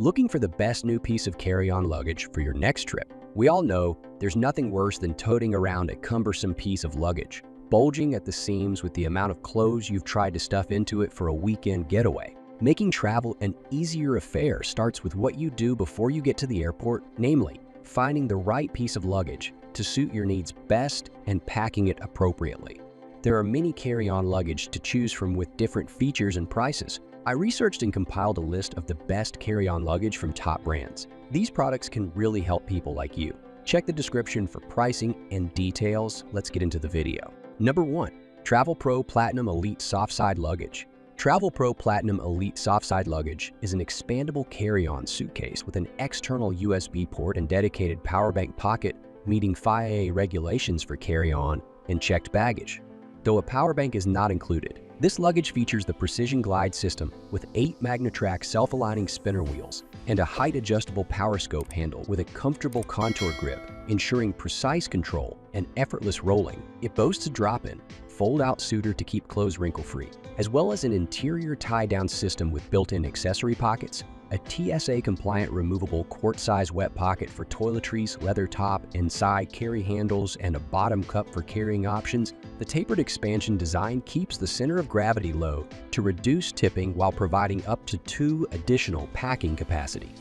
Looking for the best new piece of carry-on luggage for your next trip? We all know there's nothing worse than toting around a cumbersome piece of luggage, bulging at the seams with the amount of clothes you've tried to stuff into it for a weekend getaway. Making travel an easier affair starts with what you do before you get to the airport, namely, finding the right piece of luggage to suit your needs best and packing it appropriately. There are many carry-on luggage to choose from with different features and prices. I researched and compiled a list of the best carry-on luggage from top brands. These products can really help people like you. Check the description for pricing and details. Let's get into the video. Number 1. Travel Pro Platinum Elite Softside Luggage. Travel Pro Platinum Elite Softside Luggage is an expandable carry-on suitcase with an external USB port and dedicated power bank pocket, meeting FIA regulations for carry-on and checked baggage. Though a power bank is not included, this luggage features the Precision Glide system with 8 MagnaTrack self-aligning spinner wheels and a height-adjustable power scope handle with a comfortable contour grip, ensuring precise control and effortless rolling. It boasts a drop-in, fold-out suitor to keep clothes wrinkle-free, as well as an interior tie-down system with built-in accessory pockets, a TSA-compliant removable quart-size wet pocket for toiletries, leather top and side carry handles, and a bottom cup for carrying options. The tapered expansion design keeps the center of gravity low to reduce tipping while providing up to 2 additional packing capacity.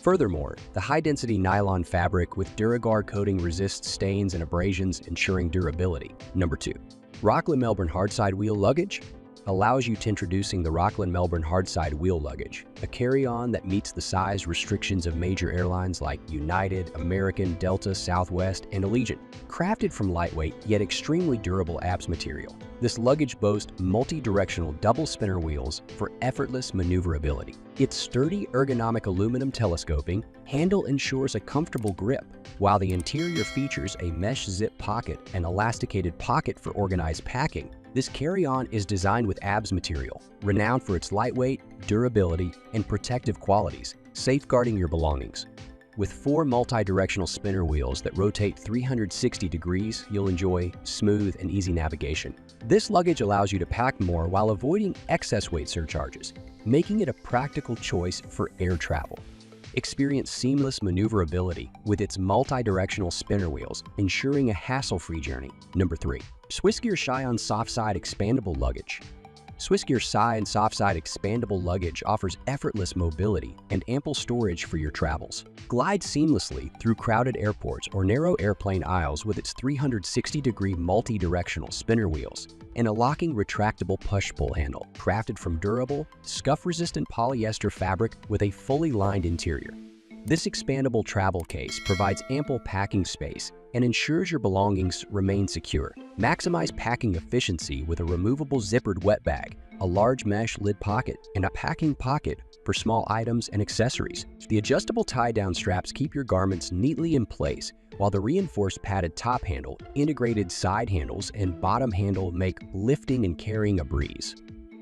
Furthermore, the high-density nylon fabric with Duragard coating resists stains and abrasions, ensuring durability. Number 2. Rockland Melbourne Hardside Wheel Luggage allows you to introducing the Rockland Melbourne Hardside Wheel Luggage, a carry-on that meets the size restrictions of major airlines like United, American, Delta, Southwest, and Allegiant. Crafted from lightweight yet extremely durable ABS material, this luggage boasts multi-directional double spinner wheels for effortless maneuverability. Its sturdy ergonomic aluminum telescoping handle ensures a comfortable grip, while the interior features a mesh zip pocket and elasticated pocket for organized packing. This carry-on is designed with ABS material, renowned for its lightweight, durability, and protective qualities, safeguarding your belongings. With 4 multi-directional spinner wheels that rotate 360 degrees, you'll enjoy smooth and easy navigation. This luggage allows you to pack more while avoiding excess weight surcharges, making it a practical choice for air travel. Experience seamless maneuverability with its multi-directional spinner wheels, ensuring a hassle-free journey. Number 3. Swissgear Scion Softside Expandable Luggage. Swissgear Scion Softside Expandable Luggage offers effortless mobility and ample storage for your travels. Glide seamlessly through crowded airports or narrow airplane aisles with its 360-degree multi-directional spinner wheels and a locking retractable push-pull handle, crafted from durable, scuff-resistant polyester fabric with a fully lined interior. This expandable travel case provides ample packing space and ensures your belongings remain secure. Maximize packing efficiency with a removable zippered wet bag, a large mesh lid pocket, and a packing pocket for small items and accessories. The adjustable tie-down straps keep your garments neatly in place, while the reinforced padded top handle, integrated side handles, and bottom handle make lifting and carrying a breeze.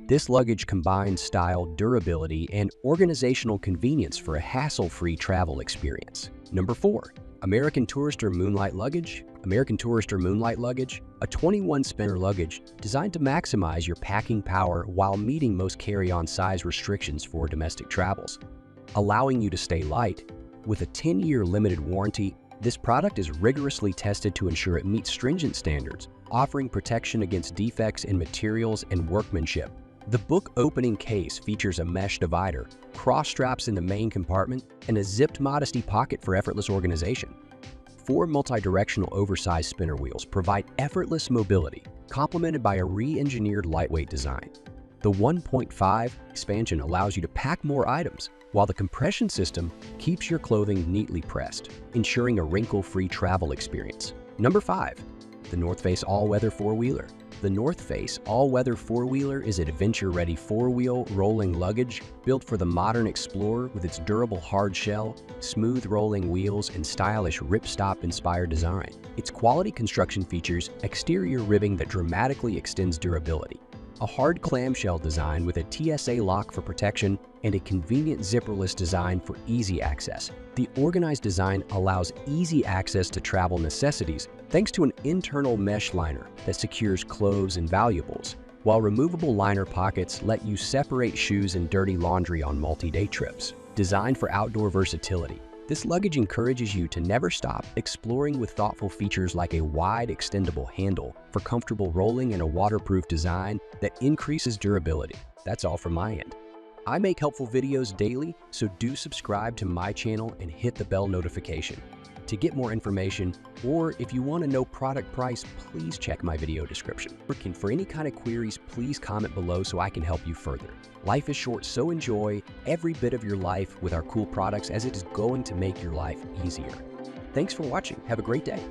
This luggage combines style, durability, and organizational convenience for a hassle-free travel experience. Number 4. American Tourister Moonlight Luggage. American Tourister Moonlight Luggage, a 21-spinner luggage designed to maximize your packing power while meeting most carry-on size restrictions for domestic travels. Allowing you to stay light, with a 10-year limited warranty, this product is rigorously tested to ensure it meets stringent standards, offering protection against defects in materials and workmanship. The book opening case features a mesh divider, cross straps in the main compartment, and a zipped modesty pocket for effortless organization. 4 multi-directional oversized spinner wheels provide effortless mobility, complemented by a re-engineered lightweight design. The 1.5 expansion allows you to pack more items, while the compression system keeps your clothing neatly pressed, ensuring a wrinkle-free travel experience. Number 5. The North Face All-Weather 4-Wheeler. The North Face All-Weather 4-Wheeler is an adventure-ready 4-wheel rolling luggage built for the modern explorer with its durable hard shell, smooth rolling wheels, and stylish ripstop-inspired design. Its quality construction features exterior ribbing that dramatically extends durability, a hard clamshell design with a TSA lock for protection, and a convenient zipperless design for easy access. The organized design allows easy access to travel necessities thanks to an internal mesh liner that secures clothes and valuables, while removable liner pockets let you separate shoes and dirty laundry on multi-day trips. Designed for outdoor versatility, this luggage encourages you to never stop exploring with thoughtful features like a wide extendable handle for comfortable rolling and a waterproof design that increases durability. That's all from my end. I make helpful videos daily, so do subscribe to my channel and hit the bell notification. To get more information, or if you want to know product price, please check my video description. For any kind of queries, please comment below so I can help you further. Life is short, so enjoy every bit of your life with our cool products, as it is going to make your life easier. Thanks for watching. Have a great day.